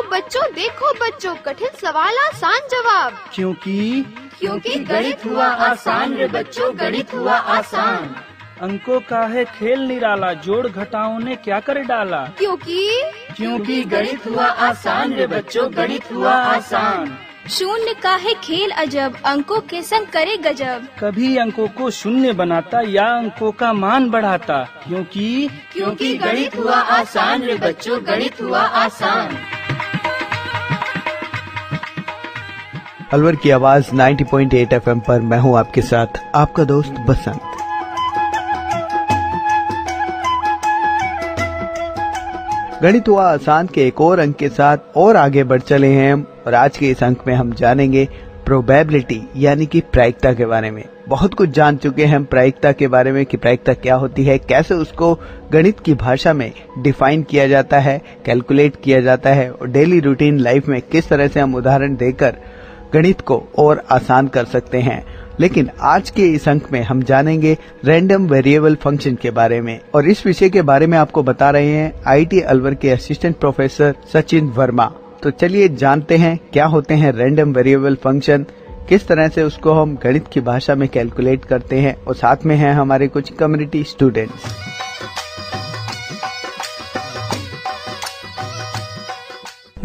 बच्चों देखो बच्चों, कठिन सवाल आसान जवाब। क्योंकि गणित हुआ आसान रे बच्चों, गणित हुआ आसान। अंकों का है खेल निराला, जोड़ घटाओं ने क्या कर डाला। क्योंकि गणित हुआ आसान रे बच्चों, गणित हुआ आसान। शून्य का है खेल अजब, अंकों के संग करे गजब। कभी अंकों को शून्य बनाता या अंकों का मान बढ़ाता। क्योंकि गणित हुआ आसान रे बच्चों, गणित हुआ आसान। अलवर की आवाज 90.8 FM पर मैं हूं आपके साथ, आपका दोस्त बसंत। गणित हुआ आसान के एक और अंक के साथ और आगे बढ़ चले हैं हम, और आज के इस अंक में हम जानेंगे प्रोबेबिलिटी यानी कि प्रायिकता के बारे में। बहुत कुछ जान चुके हैं हम प्रायिकता के बारे में कि प्रायिकता क्या होती है, कैसे उसको गणित की भाषा में डिफाइन किया जाता है, कैलकुलेट किया जाता है, और डेली रूटीन लाइफ में किस तरह से हम उदाहरण देकर गणित को और आसान कर सकते हैं। लेकिन आज के इस अंक में हम जानेंगे रैंडम वेरिएबल फंक्शन के बारे में, और इस विषय के बारे में आपको बता रहे हैं IIT अलवर के असिस्टेंट प्रोफेसर सचिन वर्मा। तो चलिए जानते हैं क्या होते हैं रैंडम वेरिएबल फंक्शन, किस तरह से उसको हम गणित की भाषा में कैलकुलेट करते हैं, और साथ में हैं हमारे कुछ कम्युनिटी स्टूडेंट्स।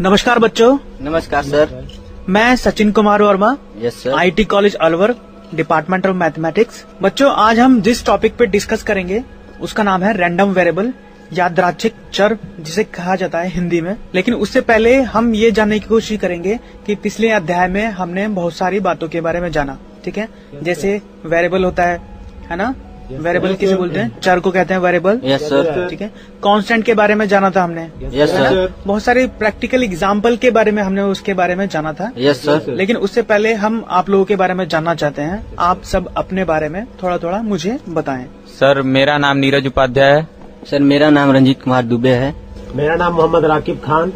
नमस्कार बच्चों। नमस्कार सर। मैं Sachin Kumar Verma, yes sir, IIT college Alwar, department of mathematics. बच्चों, आज हम जिस टॉपिक पे डिस्कस करेंगे उसका नाम है रैंडम वेरिएबल, यादृच्छिक चर जिसे कहा जाता है हिंदी में। लेकिन उससे पहले हम ये जानने की कोशिश करेंगे कि पिछले अध्याय में हमने बहुत सारी बातों के बारे में जाना, ठीक है। जैसे वेरिएबल होता है ना, वेरिएबल किसे बोलते हैं, चर को कहते हैं वेरिएबल, यस सर, ठीक है। कांस्टेंट के बारे में जाना था हमने, यस सर। बहुत सारे प्रैक्टिकल एग्जाम्पल के बारे में हमने उसके बारे में जाना था, यस सर। लेकिन उससे पहले हम आप लोगों के बारे में जानना चाहते हैं। आप सब अपने बारे में थोड़ा थोड़ा मुझे बताएं। सर, मेरा नाम नीरज उपाध्याय है। सर, मेरा नाम रंजीत कुमार दुबे है। मेरा नाम मोहम्मद राकिब खान।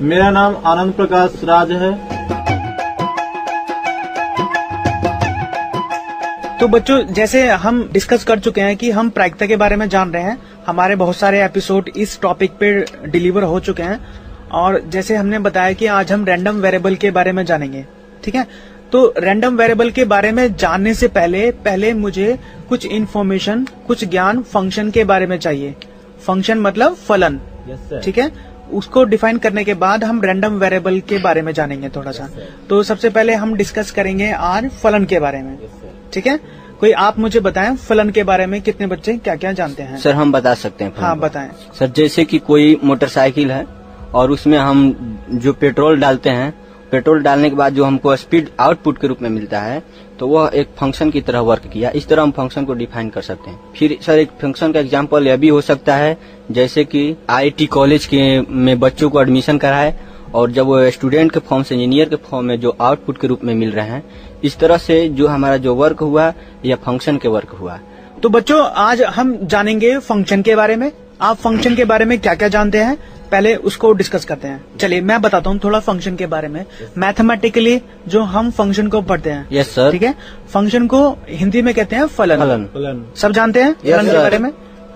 मेरा नाम आनंद प्रकाश राज है। तो बच्चों, जैसे हम डिस्कस कर चुके हैं कि हम प्रायिकता के बारे में जान रहे हैं, हमारे बहुत सारे एपिसोड इस टॉपिक पे डिलीवर हो चुके हैं, और जैसे हमने बताया कि आज हम रैंडम वेरिएबल के बारे में जानेंगे, ठीक है। तो रैंडम वेरिएबल के बारे में जानने से पहले मुझे कुछ इन्फॉर्मेशन, कुछ ज्ञान फंक्शन के बारे में चाहिए। फंक्शन मतलब फलन, ठीक है। उसको डिफाइन करने के बाद हम रैंडम वेरिएबल के बारे में जानेंगे थोड़ा सा। तो सबसे पहले हम डिस्कस करेंगे आज फलन के बारे में, ठीक है। कोई आप मुझे बताएं फलन के बारे में कितने बच्चे क्या क्या जानते हैं। सर, हम बता सकते हैं। हाँ, बताएं सर। जैसे कि कोई मोटरसाइकिल है और उसमें हम जो पेट्रोल डालते हैं, पेट्रोल डालने के बाद जो हमको स्पीड आउटपुट के रूप में मिलता है, तो वह एक फंक्शन की तरह वर्क किया। इस तरह हम फंक्शन को डिफाइन कर सकते हैं। फिर सर, एक फंक्शन का एग्जांपल यह भी हो सकता है जैसे कि IIT कॉलेज के में बच्चों को एडमिशन कराए, और जब वो स्टूडेंट के फॉर्म से इंजीनियर के फॉर्म में जो आउटपुट के रूप में मिल रहे हैं, इस तरह से जो हमारा जो वर्क हुआ या फंक्शन के वर्क हुआ। तो बच्चों, आज हम जानेंगे फंक्शन के बारे में। आप फंक्शन के बारे में क्या क्या जानते हैं, पहले उसको डिस्कस करते हैं। चलिए मैं बताता हूँ थोड़ा फंक्शन के बारे में। मैथमेटिकली जो हम फंक्शन को पढ़ते हैं, यस सर, ठीक है। फंक्शन को हिंदी में कहते हैं फलन। सब जानते हैं फलन के बारे में।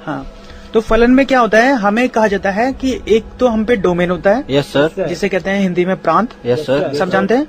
हाँ, तो फलन में क्या होता है, हमें कहा जाता है कि एक तो हम पे डोमेन होता है, यस सर, जिसे कहते हैं हिंदी में प्रांत, यस सर। सब जानते हैं।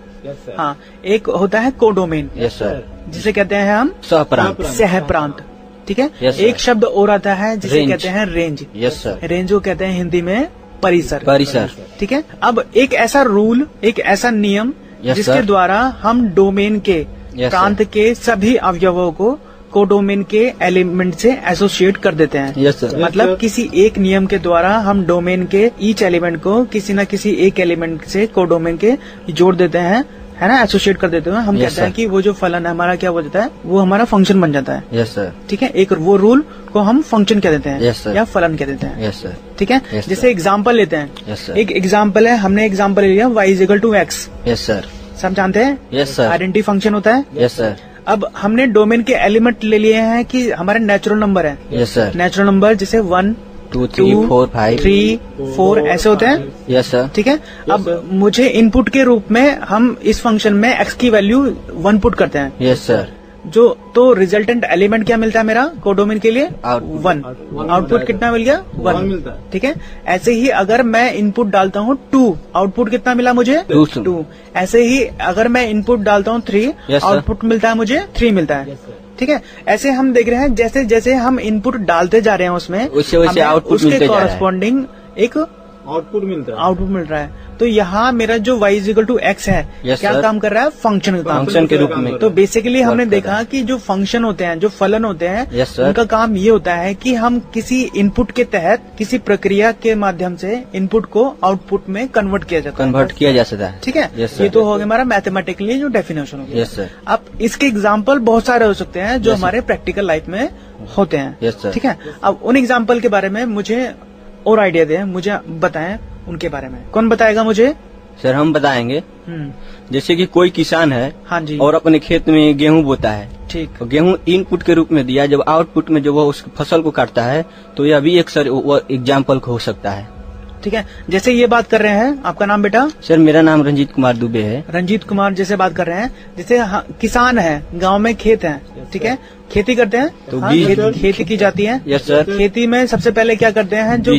हाँ, एक होता है कोडोमेन, यस सर, जिसे कहते हैं हम सहप्रांत, सहप्रांत, ठीक है। एक शब्द और आता है जिसे कहते हैं रेंज, यस सर। रेंज को कहते हैं हिंदी में परिसर, ठीक है। अब एक ऐसा रूल, एक ऐसा नियम जिसके द्वारा हम डोमेन के, प्रांत के सभी अवयवों को कोडोमेन के एलिमेंट से एसोसिएट कर देते हैं, यस सर। मतलब किसी एक नियम के द्वारा हम डोमेन के ईच एलिमेंट को किसी न किसी एक एलिमेंट से कोडोमेन के जोड़ देते हैं, है ना, एसोसिएट कर देते हैं। हम कहते हैं कि वो जो फलन है हमारा क्या हो जाता है, वो हमारा फंक्शन बन जाता है, यस सर, ठीक है। एक वो रूल को हम फंक्शन कह देते हैं, यस सर, या फलन कह देते हैं, यस सर, ठीक है। जैसे एग्जाम्पल लेते हैं, यस सर। एक एग्जाम्पल है, हमने एग्जाम्पल ले लिया y=x, यस सर, सब जानते हैं, यस सर। आइडेंटिटी फंक्शन होता है, यस सर। अब हमने डोमेन के एलिमेंट ले लिए हैं कि हमारे नेचुरल नंबर है, यस सर, नेचुरल नंबर जैसे 1 2 3 4 5 3 4 ऐसे होते हैं, यस सर, ठीक है। अब मुझे इनपुट के रूप में हम इस फंक्शन में x की वैल्यू 1 पुट करते हैं, यस सर। जो तो रिजल्टेंट एलिमेंट क्या मिलता है मेरा कोडोमेन के लिए? Output. 1। आउटपुट कितना मिल गया? 1 मिलता है। ठीक है। ऐसे ही अगर मैं इनपुट डालता हूँ 2, आउटपुट कितना मिला मुझे? 2। ऐसे ही अगर मैं इनपुट डालता हूँ 3, Yes, sir. आउटपुट मिलता है मुझे 3 मिलता है। ठीक है। ऐसे हम देख रहे हैं जैसे जैसे हम इनपुट डालते जा रहे हैं उसमें वैसे हमें आउटपुट उसके मिलते जा रहा है। कॉरस्पॉन्डिंग एक आउटपुट मिलता है। आउटपुट मिल रहा है। तो यहाँ मेरा जो y = x है Yes, क्या sir. काम कर रहा है? फंक्शन का काम। फंक्शन के रूप में। तो बेसिकली हमने वर्क कर देखा रहा है। कि जो फंक्शन होते हैं, जो फलन होते हैं, Yes, sir. उनका काम ये होता है कि हम किसी इनपुट के तहत किसी प्रक्रिया के माध्यम से इनपुट को आउटपुट में कन्वर्ट किया जाता है। कन्वर्ट किया जा सकता है। ठीक है। Yes, sir. ये तो हो गया हमारा मैथमेटिकली जो डेफिनेशन हो गया। Yes, sir. अब इसके एग्जाम्पल बहुत सारे हो सकते हैं जो Yes, sir. हमारे प्रैक्टिकल लाइफ में होते हैं। Yes, sir. ठीक है। अब उन एग्जाम्पल के बारे में मुझे और आइडिया दें, मुझे बताएं उनके बारे में। कौन बताएगा मुझे? सर हम बताएंगे। हम्म, जैसे कि कोई किसान है हाँ जी। और अपने खेत में गेहूं बोता है, ठीक। तो गेहूं इनपुट के रूप में दिया, जब आउटपुट में जब वो उस फसल को काटता है तो यह भी एक सर एग्जाम्पल हो सकता है। ठीक है। जैसे ये बात कर रहे हैं, आपका नाम बेटा? सर मेरा नाम रंजीत कुमार दुबे है। रंजीत कुमार जैसे बात कर रहे हैं, जैसे किसान है, गांव में खेत है, ठीक है, खेती करते हैं तो हाँ, बीज- खेती की जाती है। Yes sir. खेती में सबसे पहले क्या करते हैं, जो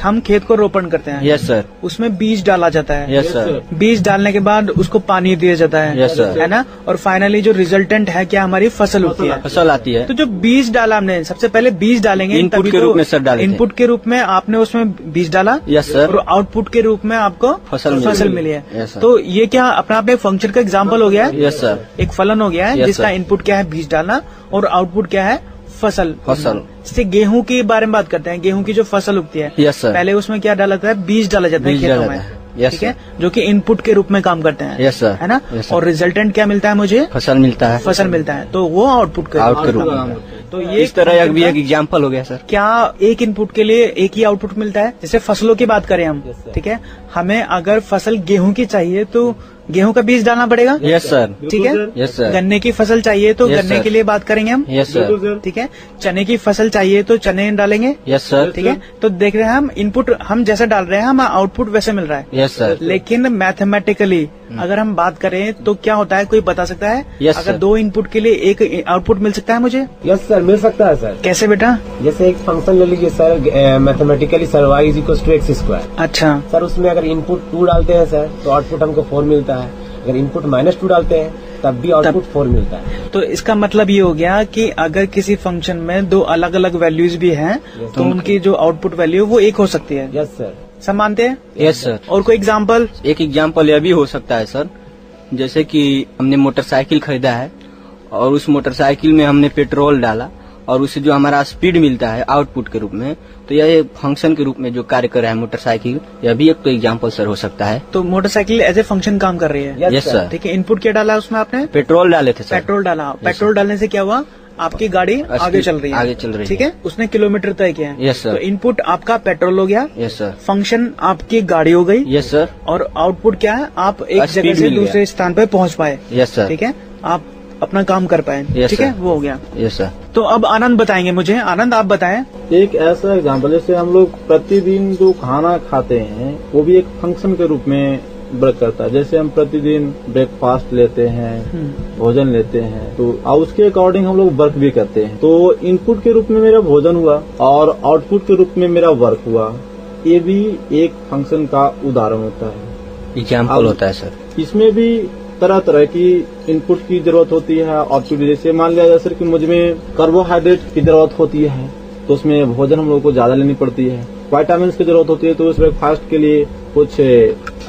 हम खेत को रोपण करते हैं, यस सर। उसमें बीज डाला जाता है। Yes sir. बीज डालने के बाद उसको पानी दिया जाता है। Yes, sir. है ना। और फाइनली जो रिजल्टेंट है क्या, हमारी फसल होती है। फसल आती है। तो जो बीज डाला हमने, सबसे पहले बीज डालेंगे इनपुट तभी के तो- रूप में सर डाले थे। इनपुट के रूप में आपने उसमें बीज डाला। Yes sir. और आउटपुट के रूप में आपको फसल मिली है। Yes, sir. तो ये क्या अपना अपने फंक्शन का एग्जाम्पल हो गया है? Yes sir. एक फलन हो गया है Yes, जिसका sir. इनपुट क्या है, बीज डालना, और आउटपुट क्या है, फसल। फसल। जैसे गेहूं के बारे में बात करते हैं, गेहूं की जो फसल उगती है, Yes, sir. पहले उसमें क्या डाला जाता है, बीज डाला जाता है बीज खेतों डाला में। जाता है। Yes, ठीक है। sir. जो कि इनपुट के रूप में काम करते हैं। Yes, sir. है ना। Yes, sir. और रिजल्टेंट क्या मिलता है मुझे? फसल मिलता है। फसल मिलता है। तो वो आउटपुट का आउट के रूप में। तो ये इस तरह भी एक एग्जाम्पल हो गया सर। क्या एक इनपुट के लिए एक ही आउटपुट मिलता है? जैसे फसलों की बात करें हम, ठीक है, हमें अगर फसल गेहूं की चाहिए तो गेहूं का बीज डालना पड़ेगा। Yes sir. ठीक है। Yes sir. गन्ने की फसल चाहिए तो Yes, गन्ने sir. के लिए बात करेंगे हम। Yes sir. ठीक है। चने की फसल चाहिए तो चने डालेंगे। Yes sir. ठीक है। तो देख रहे हैं हम इनपुट हम जैसा डाल रहे हैं, हम आउटपुट वैसे मिल रहा है। Yes sir. लेकिन मैथमेटिकली अगर हम बात करें तो क्या होता है, कोई बता सकता है? Yes, अगर sir. 2 इनपुट के लिए एक आउटपुट मिल सकता है मुझे? यस सर, मिल सकता है सर। कैसे बेटा? जैसे एक फंक्शन ले लीजिए sir, mathematically sir y = x²। अच्छा। सर उसमें अगर इनपुट 2 डालते हैं सर तो आउटपुट हमको 4 मिलता है। अगर इनपुट -2 डालते हैं तब भी आउटपुट 4 मिलता है। तो इसका मतलब ये हो गया कि अगर किसी फंक्शन में 2 अलग अलग वैल्यूज भी हैं तो उनकी जो आउटपुट वैल्यू वो एक हो सकती है। Yes sir. सब मानते हैं? Yes sir. और कोई एग्जाम्पल? एक एग्जाम्पल यह भी हो सकता है सर, जैसे कि हमने मोटरसाइकिल खरीदा है और उस मोटरसाइकिल में हमने पेट्रोल डाला और उससे जो हमारा स्पीड मिलता है आउटपुट के रूप में, तो यह फंक्शन के रूप में जो कार्य कर रहा है मोटरसाइकिल, यह भी एक तो एग्जाम्पल सर हो सकता है। तो मोटरसाइकिल एज ए फंक्शन काम कर रही है। Yes sir. ठीक है। इनपुट क्या डाला उसमें आपने? पेट्रोल डाले थे सर। पेट्रोल डाला। पेट्रोल डालने से क्या हुआ, आपकी गाड़ी आगे चल रही है। आगे चल रही है। ठीक है। उसने किलोमीटर तय किया है। Yes sir. तो इनपुट आपका पेट्रोल हो गया। Yes sir. फंक्शन आपकी गाड़ी हो गई। Yes sir. और आउटपुट क्या है, आप एक स्पीड जगह से मिल गया। दूसरे स्थान पर पहुंच पाए। Yes sir. ठीक है। आप अपना काम कर पाए। Yes, ठीक है। sir. वो हो गया। Yes sir. तो अब आनंद बताएंगे मुझे। आनंद आप बताएं। एक ऐसा एग्जाम्पल, जैसे हम लोग प्रतिदिन जो खाना खाते हैं वो भी एक फंक्शन के रूप में वर्क करता है। जैसे हम प्रतिदिन ब्रेकफास्ट लेते हैं, भोजन लेते हैं, तो उसके अकॉर्डिंग हम लोग वर्क भी करते हैं। तो इनपुट के रूप में मेरा भोजन हुआ और आउटपुट के रूप में मेरा वर्क हुआ। ये भी एक फंक्शन का उदाहरण होता है, एग्जाम्पल होता है सर। इसमें भी तरह तरह की इनपुट की जरूरत होती है। आउटपुट जैसे मान लिया जाए सर कि मुझ में कार्बोहाइड्रेट की जरूरत होती है तो उसमें भोजन हम लोगों को ज्यादा लेनी पड़ती है। विटामिन की जरूरत होती है तो उस ब्रेकफास्ट के लिए कुछ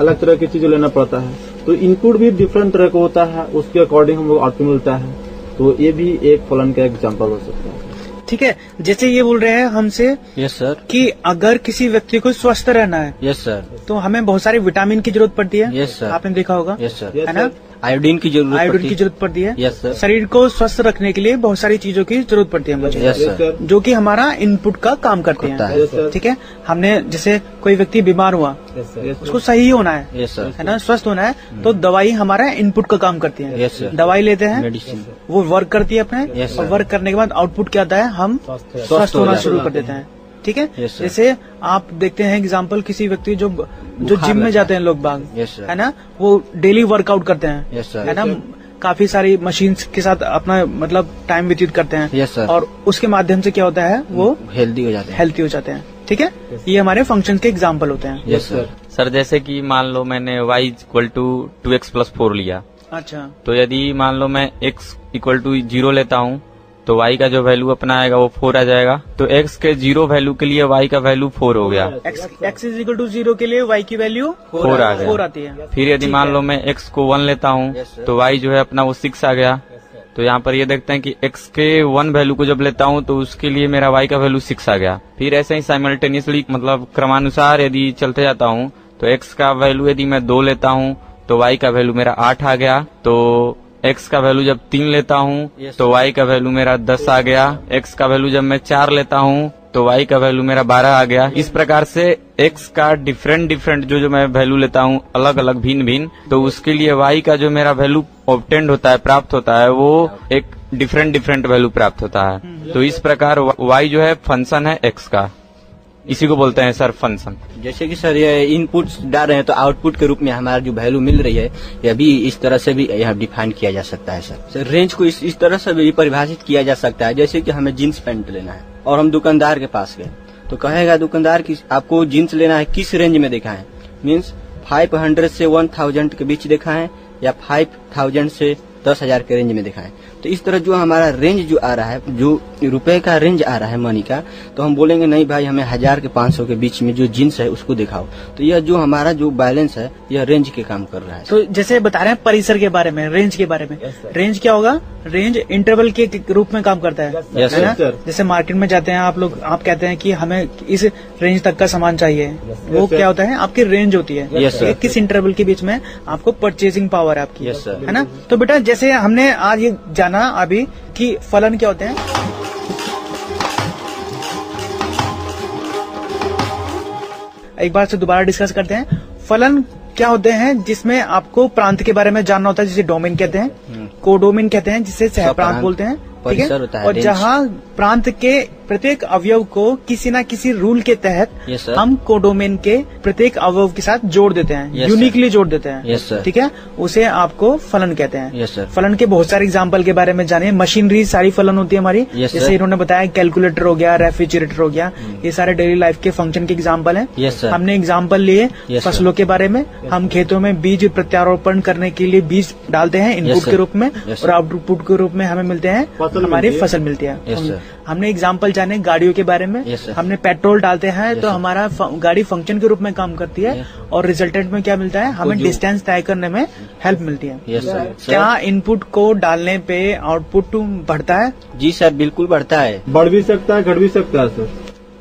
अलग तरह की चीजें लेना पड़ता है। तो इनपुट भी डिफरेंट तरह का होता है, उसके अकॉर्डिंग हम लोग आउटपुट मिलता है। तो ये भी एक फलन का एग्जाम्पल हो सकता है। ठीक है। जैसे ये बोल रहे हैं हमसे यस सर। कि अगर किसी व्यक्ति को स्वस्थ रहना है यस सर। तो हमें बहुत सारे विटामिन की जरूरत पड़ती है। Yes sir. आपने देखा होगा। Yes sir. है ना। आयोडीन की जरूरत आयोडीन की जरूरत पड़ती है। Yes sir. शरीर को स्वस्थ रखने के लिए बहुत सारी चीजों की जरूरत पड़ती है मुझे। Yes sir. जो कि हमारा इनपुट का काम करते करता हैं। है। ठीक है। हमने जैसे कोई व्यक्ति बीमार हुआ, उसको सही होना है। Yes sir. है ना, स्वस्थ होना है, तो दवाई हमारा इनपुट का काम करती है। Yes sir. दवाई लेते हैं, मेडिसिन, वो वर्क करती है अपने, Yes, और sir. वर्क करने के बाद आउटपुट क्या आता है, हम स्वस्थ होना शुरू कर देते हैं। ठीक है। Yes, sir. जैसे आप देखते हैं एग्जाम्पल, किसी व्यक्ति जो जिम में जाते हैं लोग बाग, Yes, sir. है ना, वो डेली वर्कआउट करते हैं। Yes, sir. है ना। काफी सारी मशीन्स के साथ अपना मतलब टाइम व्यतीत करते हैं। Yes sir. और उसके माध्यम से क्या होता है, वो हेल्दी हो जाते हैं। ठीक है, ये हमारे फंक्शन के एग्जाम्पल होते हैं। Yes sir. सर जैसे कि मान लो मैंने y इक्वल टू 2x+4 लिया, अच्छा, तो यदि मान लो मैं x इक्वल टू 0 लेता हूँ तो y का जो वैल्यू अपना आएगा वो 4 आ जाएगा। तो x के 0 वैल्यू के लिए y का वैल्यू 4 हो गया। x इज इक्वल टू 0 के लिए y की वैल्यू 4 आ गया। 4 आती है। फिर यदि मान लो मैं x को 1 लेता हूँ तो y जो है अपना वो 6 आ गया। तो यहाँ पर ये देखते हैं कि x के 1 वैल्यू को जब लेता हूँ तो उसके लिए मेरा y का वैल्यू 6 आ गया। फिर ऐसे ही साइमल्टेनियसली मतलब क्रमानुसार यदि चलते जाता हूँ तो x का वैल्यू यदि मैं 2 लेता हूँ तो y का वैल्यू मेरा 8 आ गया। तो x का वैल्यू जब 3 लेता हूँ तो y का वैल्यू मेरा 10 आ गया। x का वैल्यू जब मैं 4 लेता हूँ तो y का वैल्यू मेरा 12 आ गया। इस प्रकार से x का डिफरेंट जो मैं वैल्यू लेता हूँ अलग अलग भिन्न, तो उसके लिए y का जो मेरा वैल्यू ऑब्टेंड होता है, प्राप्त होता है, वो एक डिफरेंट वैल्यू प्राप्त होता है। तो इस प्रकार y जो है फंक्शन है x का, इसी को बोलते हैं सर फंक्शन। जैसे कि सर ये इनपुट डाल रहे हैं तो आउटपुट के रूप में हमारा जो वैल्यू मिल रही है यह भी इस तरह से भी यहाँ डिफाइन किया जा सकता है सर रेंज को इस तरह से भी परिभाषित किया जा सकता है। जैसे कि हमें जींस पैंट लेना है और हम दुकानदार के पास गए तो कहेगा दुकानदार की आपको जींस लेना है, किस रेंज में दिखाएं, मीन्स 500 से 1000 के बीच दिखाएं या 5000 से 10,000 के रेंज में दिखाएं। तो इस तरह जो हमारा रेंज जो आ रहा है, जो रुपए का रेंज आ रहा है मनी का, तो हम बोलेंगे नहीं भाई हमें 1000 के 500 के बीच में जो जींस है उसको दिखाओ। तो यह जो हमारा जो बैलेंस है यह रेंज के काम कर रहा है। तो जैसे बता रहे हैं परिसर के बारे में, रेंज के बारे में। रेंज क्या होगा? रेंज इंटरवल के रूप में काम करता है, यस है ना? सर। जैसे मार्केट में जाते हैं आप लोग, आप कहते हैं कि हमें इस रेंज तक का सामान चाहिए, वो क्या होता है? आपकी रेंज होती है, यस सर। किस इंटरवल के बीच में आपको परचेजिंग पावर है आपकी, यस सर। है ना? तो बेटा जैसे हमने आज ये जाना अभी कि फलन क्या होते हैं। एक बार से दोबारा डिस्कस करते हैं। फलन क्या होते हैं जिसमें आपको प्रांत के बारे में जानना होता है, जिसे डोमेन कहते हैं, कोडोमेन कहते हैं, जिसे सह प्रांत बोलते हैं, ठीक है। और जहाँ प्रांत के प्रत्येक अवयव को किसी न किसी रूल के तहत हम कोडोमेन के प्रत्येक अवयव के साथ जोड़ देते हैं, यूनिकली जोड़ देते हैं, ठीक है, उसे आपको फलन कहते हैं। फलन के बहुत सारे एग्जाम्पल के बारे में जानिए। मशीनरी सारी फलन होती है हमारी, जैसे इन्होंने बताया कैलकुलेटर हो गया, रेफ्रिजरेटर हो गया, ये सारे डेली लाइफ के फंक्शन के एग्जाम्पल हैं। हमने एग्जाम्पल लिए फसलों के बारे में। हम खेतों में बीज प्रत्यारोपण करने के लिए बीज डालते हैं इनपुट के रूप में, और आउटपुट के रूप में हमें मिलते हैं हमारी फसल मिलती है। हमने एग्जाम्पल जाने गाड़ियों के बारे में। हमने पेट्रोल डालते हैं तो हमारा गाड़ी फंक्शन के रूप में काम करती है, और रिजल्टेंट में क्या मिलता है? हमें डिस्टेंस तय करने में हेल्प मिलती है। क्या इनपुट को डालने पे आउटपुट बढ़ता है? जी सर, बिल्कुल बढ़ता है। बढ़ भी सकता है, घट भी सकता है सर।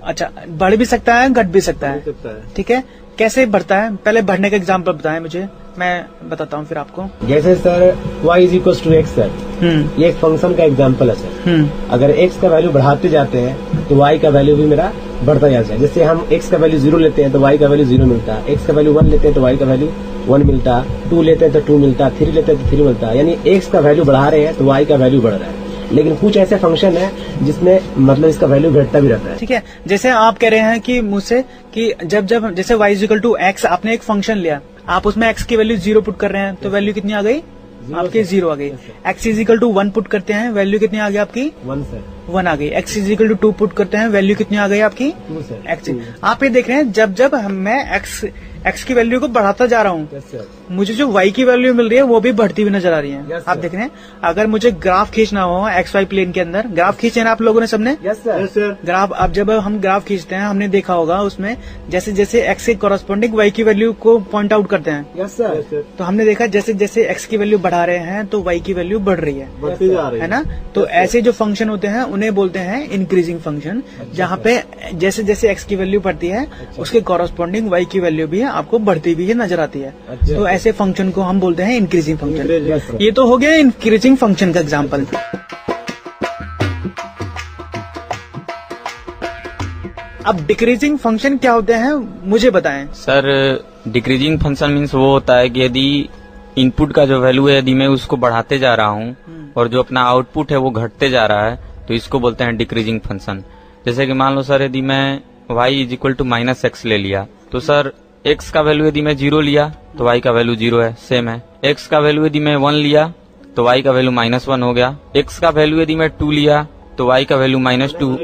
अच्छा, बढ़ भी सकता है, घट भी सकता है, ठीक है। कैसे बढ़ता है? पहले बढ़ने का एग्जाम्पल बताएं मुझे, मैं बताता हूँ फिर आपको। जैसे sir y is equal to x sir, ये एक फंक्शन का एग्जाम्पल है सर। अगर x का वैल्यू बढ़ाते जाते हैं तो y का वैल्यू भी मेरा बढ़ता जाता है। जैसे हम x का वैल्यू 0 लेते हैं तो y का वैल्यू 0 मिलता है, x का वैल्यू 1 लेते हैं तो y का वैल्यू 1 मिलता है, 2 लेते हैं तो 2 मिलता है, 3 लेते हैं तो 3 मिलता है। यानी x का वैल्यू बढ़ा रहे हैं तो y का वैल्यू बढ़ रहा है। लेकिन कुछ ऐसे फंक्शन है जिसमें मतलब इसका वैल्यू घटता भी रहता है, ठीक है। जैसे आप कह रहे हैं कि मुझसे कि जब जैसे y is equal to x, आपने एक फंक्शन लिया, आप उसमें x की वैल्यू 0 पुट कर रहे हैं तो वैल्यू कितनी आ गई आपकी? 0 आ गई। x is equal to 1 put करते हैं, वैल्यू कितनी आ गई आपकी? 1 सर। 1 आ गई। x is equal to 2 put करते हैं, वैल्यू कितनी आ गई आपकी? 2 सर। x। आप ये देख रहे हैं जब मैं x की वैल्यू को बढ़ाता जा रहा हूँ, मुझे जो y की वैल्यू मिल रही है वो भी बढ़ती हुई नजर आ रही है। आप देख रहे हैं, अगर मुझे ग्राफ खींचना हो XY प्लेन के अंदर, ग्राफ खींचे ना आप लोगों ने सबने? ग्राफ, अब जब हम ग्राफ खींचते हैं, हमने देखा होगा उसमें जैसे जैसे x के कॉरस्पॉन्डिंग y की वैल्यू को पॉइंट आउट करते हैं, तो हमने देखा जैसे जैसे x की वैल्यू बढ़ा रहे हैं तो y की वैल्यू बढ़ रही है ना। तो ऐसे जो फंक्शन होते हैं उन्हें बोलते हैं इंक्रीजिंग फंक्शन, जहाँ पे जैसे जैसे x की वैल्यू बढ़ती है उसके कॉरस्पॉन्डिंग y की वैल्यू भी आपको बढ़ती हुई नजर आती है। तो ऐसे फंक्शन को हम बोलते हैं इंक्रीजिंग फंक्शन। ये तो हो गया इंक्रीजिंग फंक्शन का एग्जांपल। अब डिक्रीजिंग फंक्शन क्या होते हैं मुझे बताएं सर। डिक्रीजिंग फंक्शन मीन्स वो होता है कि यदि इनपुट का जो वैल्यू है यदि मैं उसको बढ़ाते जा रहा हूँ और जो अपना आउटपुट है वो घटते जा रहा है, तो इसको बोलते हैं डिक्रीजिंग फंक्शन। जैसे कि मान लो सर, यदि मैं y is equal to -x ले लिया, तो सर x का वैल्यू यदि मैं 0 लिया तो y का वैल्यू 0 है, सेम है। x का वैल्यू यदि मैं 1 लिया तो y का वैल्यू -1 हो गया। x का वैल्यू यदि मैं 2 लिया तो y का value -2।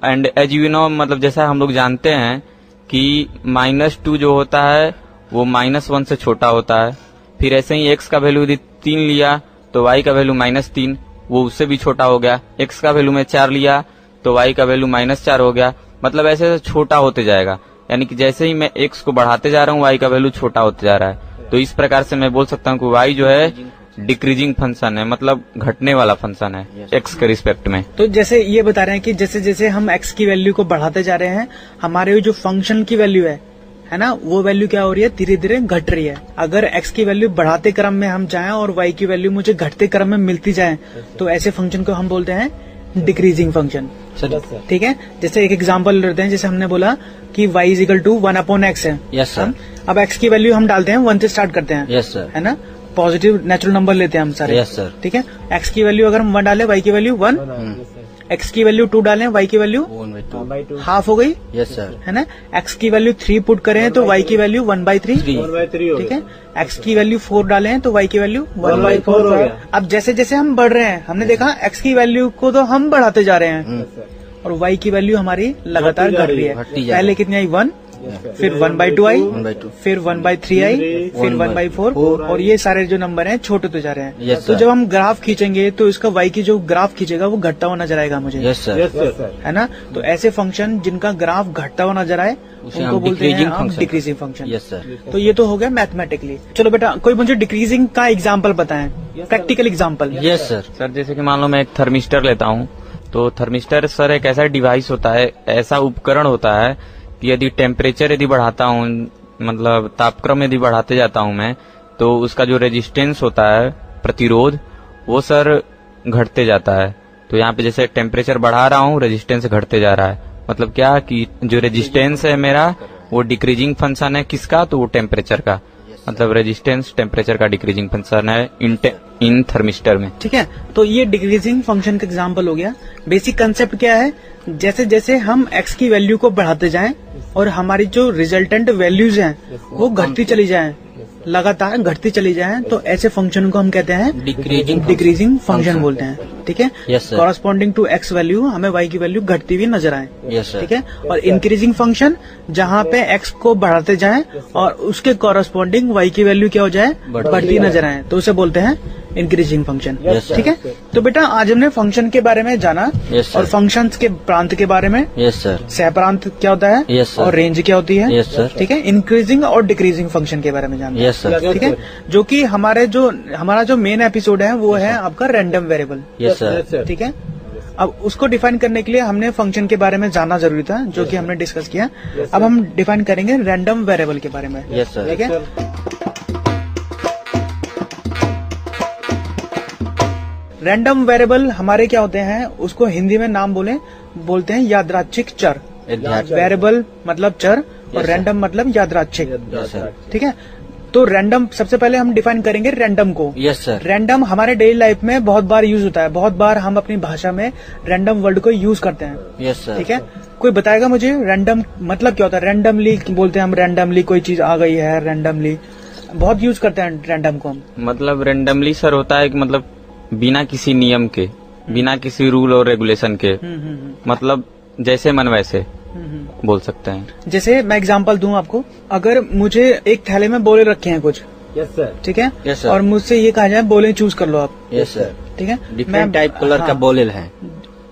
And as you know, मतलब जैसा हम लोग जानते हैं कि -2 जो होता है वो -1 से छोटा होता है। फिर ऐसे ही x का वैल्यू यदि 3 लिया तो y का वैल्यू -3, वो उससे भी छोटा हो गया। x का वैल्यू मैं 4 लिया तो y का वैल्यू -4 हो गया। मतलब ऐसे छोटा होते जाएगा, यानी कि जैसे ही मैं x को बढ़ाते जा रहा हूँ y का वैल्यू छोटा होते जा रहा है। तो इस प्रकार से मैं बोल सकता हूँ कि y जो है डिक्रीजिंग फंक्शन है, मतलब घटने वाला फंक्शन है x के रिस्पेक्ट में। तो जैसे ये बता रहे हैं कि जैसे जैसे हम x की वैल्यू को बढ़ाते जा रहे हैं, हमारे जो फंक्शन की वैल्यू है ना, वो वैल्यू क्या हो रही है, धीरे धीरे घट रही है। अगर x की वैल्यू बढ़ाते क्रम में हम जाएं और y की वैल्यू मुझे घटते क्रम में मिलती जाए, तो ऐसे फंक्शन को हम बोलते हैं डिक्रीजिंग फंक्शन। ठीक है, जैसे एक एग्जांपल लेते हैं, जैसे हमने बोला कि y is equal to 1/x है। Yes sir. अब x की वैल्यू हम डालते हैं 1 से स्टार्ट करते हैं। Yes sir. है ना, पॉजिटिव नेचुरल नंबर लेते हैं हम सारे। Yes sir. ठीक है, x की वैल्यू अगर हम 1 डालें, y की वैल्यू 1, x की वैल्यू 2 डालें, y की वैल्यू 1/2 हाफ हो गई। Yes sir. है ना, x की वैल्यू 3 पुट करें तो y की वैल्यू 1/3। ठीक है, x की वैल्यू 4 डालें तो y की वैल्यू 1/4 हो गया। अब जैसे जैसे हम बढ़ रहे हैं, हमने देखा x की वैल्यू को तो हम बढ़ाते जा रहे हैं और y की वैल्यू हमारी लगातार घट रही है। पहले कितनी आई, 1, फिर 1/2 आई, फिर 1/3 आई, फिर 1/4, और ये सारे जो नंबर हैं छोटे होते जा रहे हैं। तो जब हम ग्राफ खींचेंगे तो इसका y की जो ग्राफ खींचेगा वो घटता हुआ नजर आएगा मुझे। Yes sir. है ना, तो ऐसे फंक्शन जिनका ग्राफ घटता हुआ नजर आए उनको बोलते हैं हम डिक्रीजिंग फंक्शन। Yes sir. तो ये तो हो गया मैथमेटिकली। चलो बेटा, कोई मुझे डिक्रीजिंग का एग्जाम्पल बताएं, practical example. Yes sir. Sir जैसे कि मान लो मैं एक थर्मिस्टर लेता हूँ, तो थर्मिस्टर सर एक ऐसा डिवाइस होता है, ऐसा उपकरण होता है कि यदि टेम्परेचर यदि बढ़ाता हूँ, मतलब तापक्रम यदि बढ़ाते जाता हूँ मैं, तो उसका जो रेजिस्टेंस होता है, प्रतिरोध, वो सर घटते जाता है। तो यहाँ पे जैसे टेम्परेचर बढ़ा रहा हूँ, रेजिस्टेंस घटते जा रहा है। मतलब क्या कि जो रेजिस्टेंस है मेरा वो डिक्रीजिंग फंक्शन है, किसका, तो वो टेम्परेचर का। मतलब रेजिस्टेंस टेम्परेचर का डिक्रीजिंग फंक्शन है इन थर्मिस्टर में। ठीक है, तो ये डिक्रीजिंग फंक्शन का एग्जांपल हो गया। बेसिक कंसेप्ट क्या है, जैसे जैसे हम x की वैल्यू को बढ़ाते जाएं और हमारी जो रिजल्टेंट वैल्यूज हैं वो घटती चली जाएं, लगातार घटती चली जाएं, तो ऐसे फंक्शन को हम कहते हैं डिक्रीजिंग फंक्शन बोलते हैं। ठीक है, कॉरस्पॉन्डिंग टू x वैल्यू हमें y की वैल्यू घटती हुई नजर आए। ठीक है, और इंक्रीजिंग फंक्शन जहाँ पे x को बढ़ाते जाएं और उसके कॉरस्पॉन्डिंग y की वैल्यू क्या हो जाए, बढ़ती नजर आए, तो उसे बोलते हैं इंक्रीजिंग फंक्शन। ठीक है, तो बेटा आज हमने फंक्शन के बारे में जाना और फंक्शंस के प्रांत के बारे में। Yes sir. सहप्रांत क्या होता है और रेंज क्या होती है। Yes sir. ठीक है, इंक्रीजिंग और डिक्रीजिंग फंक्शन के बारे में जाना। Yes sir. ठीक है, जो कि हमारा जो मेन एपिसोड है वो है आपका रैंडम वेरिएबल। Yes sir. ठीक है, अब उसको डिफाइन करने के लिए हमने फंक्शन के बारे में जानना जरूरी था, जो कि हमने डिस्कस किया। अब हम डिफाइन करेंगे रैंडम वेरिएबल के बारे में। Yes sir. ठीक है, रैंडम वेरिएबल हमारे क्या होते हैं, उसको हिंदी में नाम बोलते हैं यादृच्छिक चर। वेरिएबल मतलब चर और रैंडम मतलब यादृच्छिक। ठीक है, तो रैंडम सबसे पहले हम डिफाइन करेंगे रैंडम को। Yes sir. रैंडम हमारे डेली लाइफ में बहुत बार यूज होता है, बहुत बार हम अपनी भाषा में रैंडम वर्ड को यूज करते हैं। Yes sir. ठीक है, कोई बताएगा मुझे रैंडम मतलब क्या होता है। रैंडमली बोलते हैं हम, रैंडमली कोई चीज आ गई है, रैंडमली बहुत यूज करते हैं रैंडम को हम। मतलब रैंडमली सर होता है कि मतलब बिना किसी नियम के, बिना किसी रूल और रेगुलेशन के, मतलब जैसे मन वैसे बोल सकते हैं। जैसे मैं एग्जांपल दूं आपको, अगर मुझे एक थैले में बोले रखे हैं कुछ। Yes sir. ठीक है, यस सर। और मुझसे ये कहा जाए बोले चूज कर लो आप। Yes sir. ठीक है, डिफरेंट टाइप कलर का बोलेल है,